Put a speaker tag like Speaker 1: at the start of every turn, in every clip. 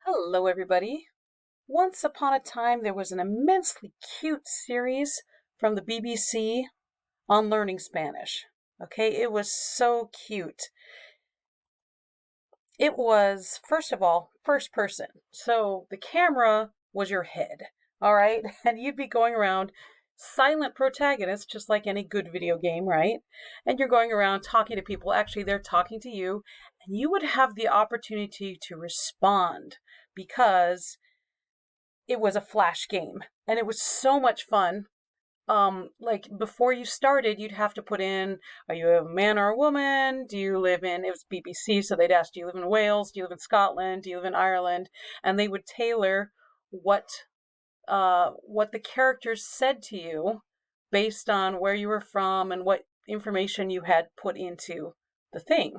Speaker 1: Hello, everybody. Once upon a time, there was an immensely cute series from the BBC on learning Spanish. Okay, it was so cute. It was, first of all, first person. So the camera was your head, all right? And you'd be going around silent protagonist, just like any good video game, right? And you're going around talking to people. Actually, they're talking to you, and you would have the opportunity to respond because it was a flash game and it was so much fun. Like before you started, you'd have to put in, are you a man or a woman? Do you live in, it was BBC, so they'd ask, do you live in Wales? Do you live in Scotland? Do you live in Ireland? And they would tailor what what the characters said to you based on where you were from and what information you had put into the thing.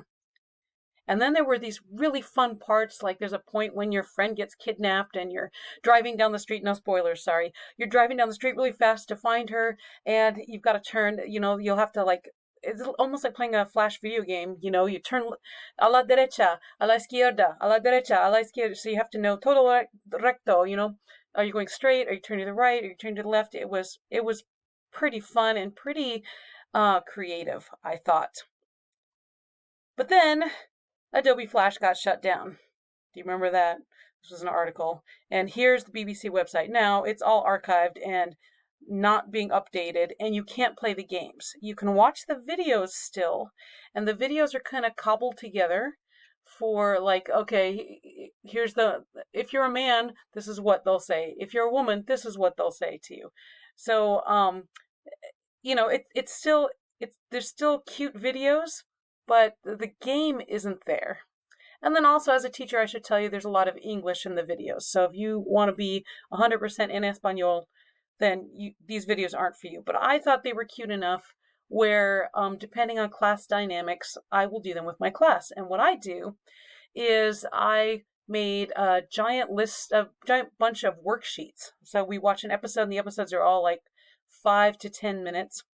Speaker 1: And then there were these really fun parts, like there's a point when your friend gets kidnapped and you're driving down the street, no spoilers, sorry. You're driving down the street really fast to find her, and you've got to turn, you'll have to like, it's almost like playing a flash video game, you turn a la derecha, a la izquierda, a la derecha, a la izquierda, so you have to know todo recto, are you going straight, are you turning to the right, are you turning to the left? It was pretty fun and pretty creative, I thought. But then Adobe Flash got shut down. Do you remember that? This was an article. And here's the BBC website. Now it's all archived and not being updated, and you can't play the games. You can watch the videos still, and the videos are kind of cobbled together for like, okay, here's if you're a man, this is what they'll say. If you're a woman, this is what they'll say to you. So, there's still cute videos, but the game isn't there. And then also as a teacher, I should tell you there's a lot of English in the videos. So if you want to be 100% in Espanol, then these videos aren't for you. But I thought they were cute enough where, depending on class dynamics, I will do them with my class. And what I do is I made a giant bunch of worksheets. So we watch an episode, and the episodes are all like 5 to 10 minutes.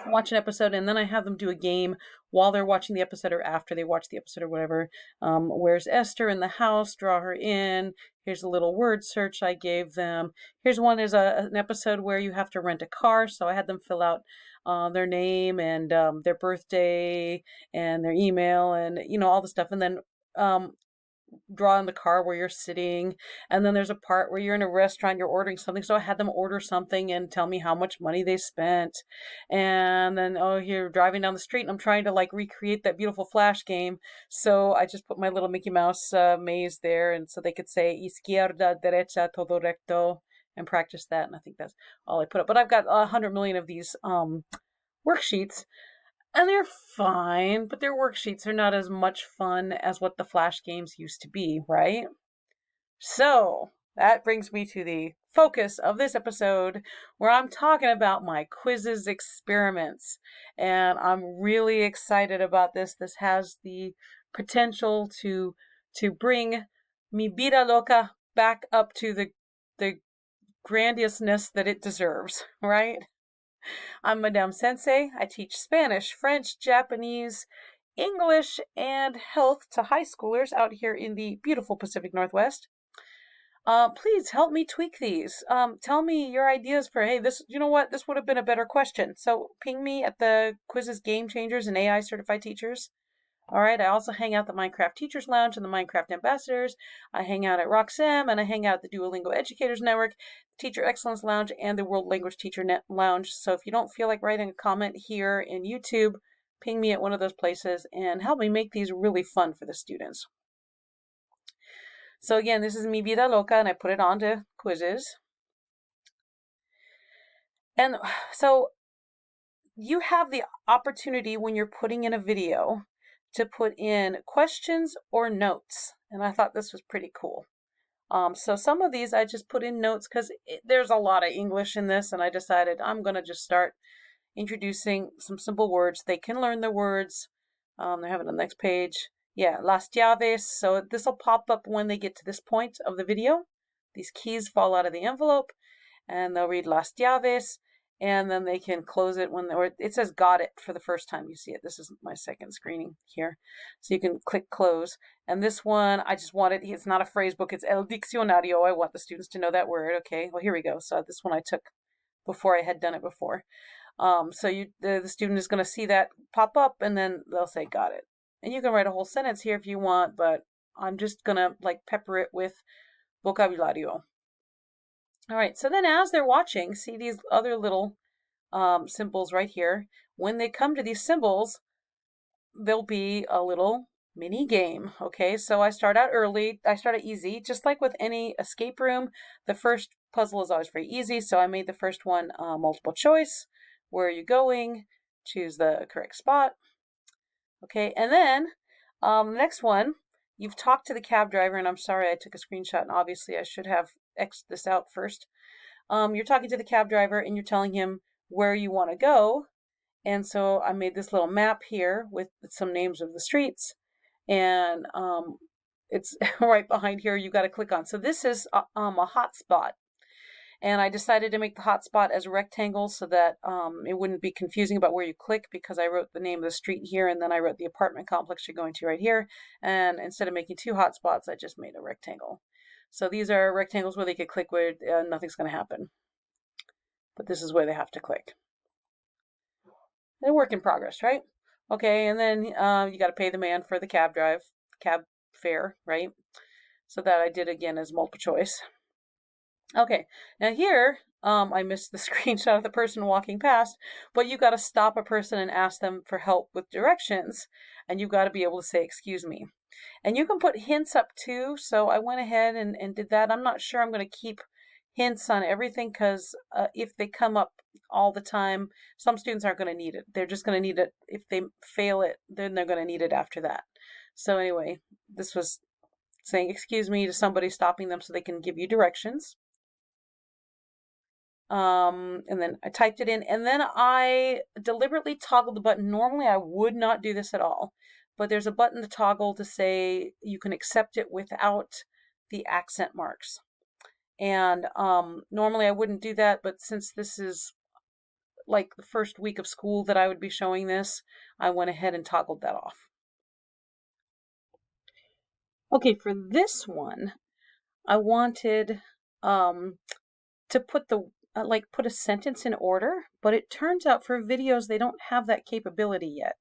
Speaker 1: Watch an episode, and then I have them do a game while they're watching the episode or after they watch the episode or whatever. Where's Esther in the house? Draw her in. Here's a little word search I gave them. Here's one is an episode where you have to rent a car, so I had them fill out their name and their birthday and their email and all the stuff, and then draw in the car where you're sitting. And then there's a part where you're in a restaurant, you're ordering something, so I had them order something and tell me how much money they spent. And then you're driving down the street, and I'm trying to like recreate that beautiful Flash game, so I just put my little Mickey Mouse maze there, and so they could say izquierda, derecha, todo recto, and practice that. And I think that's all I put up, but I've got 100 million of these worksheets, and they're fine, but their worksheets are not as much fun as what the Flash games used to be, right? So that brings me to the focus of this episode, where I'm talking about my Quizizz experiments. And I'm really excited about this. This has the potential to bring mi Vida Loca back up to the grandiousness that it deserves, right? I'm Madame Sensei. I teach Spanish, French, Japanese, English, and health to high schoolers out here in the beautiful Pacific Northwest. Please help me tweak these. Tell me your ideas for, hey, this would have been a better question. So ping me at the Quizizz Game Changers and AI Certified Teachers. All right, I also hang out at the Minecraft Teachers Lounge and the Minecraft Ambassadors. I hang out at Roxem, and I hang out at the Duolingo Educators Network, Teacher Excellence Lounge, and the World Language Teacher Net Lounge. So if you don't feel like writing a comment here in YouTube, ping me at one of those places and help me make these really fun for the students. So again, this is Mi Vida Loca, and I put it onto Quizizz. And so you have the opportunity when you're putting in a video to put in questions or notes. And I thought this was pretty cool. So some of these I just put in notes because there's a lot of English in this, and I decided I'm going to just start introducing some simple words. They can learn the words. They have it on the next page. Yeah, las llaves. So this will pop up when they get to this point of the video. These keys fall out of the envelope, and they'll read las llaves. and then they can close it when, or it says got it for the first time you see it. This is my second screening here. So you can click close. And this one, I just wanted, it's not a phrase book, it's El Diccionario. I want the students to know that word. Okay, well, here we go. So this one I took before I had done it before. So the student is going to see that pop up, and then they'll say got it. And you can write a whole sentence here if you want, but I'm just going to like pepper it with vocabulario. All right, so then as they're watching, see these other little symbols right here. When they come to these symbols, there'll be a little mini game. Okay, so I start out early. I start out easy, just like with any escape room. The first puzzle is always very easy, so I made the first one multiple choice. Where are you going? Choose the correct spot. Okay, and then next one, you've talked to the cab driver, and I'm sorry I took a screenshot, and obviously I should have X'd this out first. You're talking to the cab driver, and you're telling him where you want to go. And so I made this little map here with some names of the streets, and it's right behind here you got to click on. So this is a hotspot. And I decided to make the hotspot as a rectangle so that it wouldn't be confusing about where you click, because I wrote the name of the street here, and then I wrote the apartment complex you're going to right here. And instead of making two hotspots, I just made a rectangle. So these are rectangles where they could click where nothing's going to happen. But this is where they have to click. A work in progress, right? Okay, and then you got to pay the man for the cab fare, right? So that I did again as multiple choice. Okay, now here, I missed the screenshot of the person walking past, but you got to stop a person and ask them for help with directions, and you got to be able to say, excuse me. And you can put hints up too, so I went ahead and did that. I'm not sure I'm going to keep hints on everything, because if they come up all the time, some students aren't going to need it. They're just going to need it. If they fail it, then they're going to need it after that. So anyway, this was saying excuse me to somebody, stopping them so they can give you directions. And then I typed it in, and then I deliberately toggled the button. Normally I would not do this at all, but there's a button to toggle to say you can accept it without the accent marks. And normally I wouldn't do that, but since this is like the first week of school that I would be showing this, I went ahead and toggled that off. Okay, for this one, I wanted to put the put a sentence in order, but it turns out for videos they don't have that capability yet.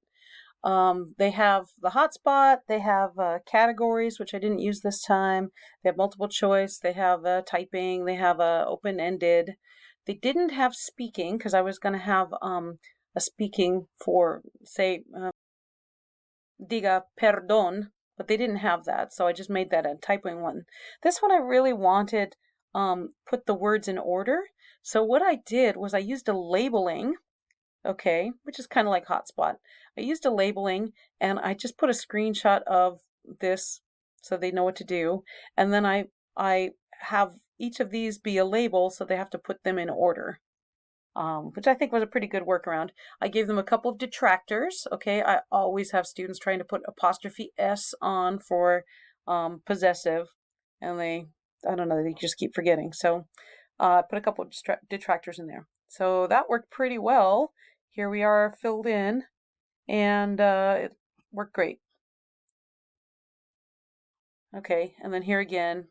Speaker 1: They have the hotspot, they have categories, which I didn't use this time. They have multiple choice, they have typing, they have open-ended. They didn't have speaking, because I was going to have a speaking for, say, diga perdón, but they didn't have that, so I just made that a typing one. This one I really wanted put the words in order. So what I did was I used a labeling, okay, which is kind of like hotspot. I used a labeling, and I just put a screenshot of this so they know what to do. And then I have each of these be a label, so they have to put them in order, which I think was a pretty good workaround. I gave them a couple of detractors. Okay, I always have students trying to put apostrophe S on for possessive, and I don't know, they just keep forgetting. So I put a couple of detractors in there. So that worked pretty well. Here we are filled in, and it worked great. Okay, and then here again,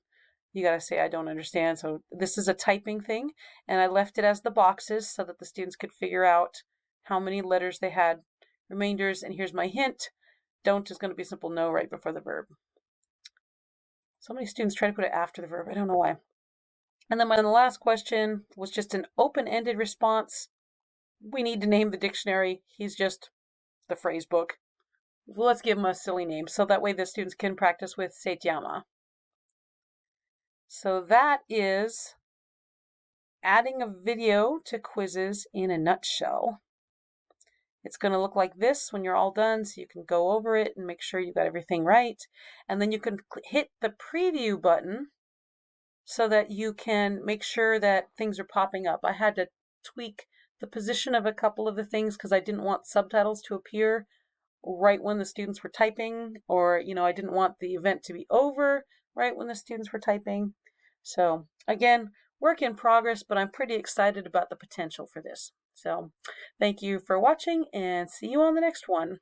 Speaker 1: you gotta say I don't understand. So this is a typing thing, and I left it as the boxes so that the students could figure out how many letters they had, remainders, and here's my hint. Don't is going to be simple no right before the verb. So many students try to put it after the verb. I don't know why. And then the last question was just an open-ended response. We need to name the dictionary. He's just the phrase book. Well, let's give him a silly name so that way the students can practice with se llama. So that is adding a video to Quizizz in a nutshell. It's going to look like this when you're all done, so you can go over it and make sure you got everything right. And then you can hit the preview button so that you can make sure that things are popping up. I had to tweak the position of a couple of the things because I didn't want subtitles to appear right when the students were typing, or, I didn't want the event to be over right when the students were typing. So again, work in progress, but I'm pretty excited about the potential for this. So thank you for watching and see you on the next one.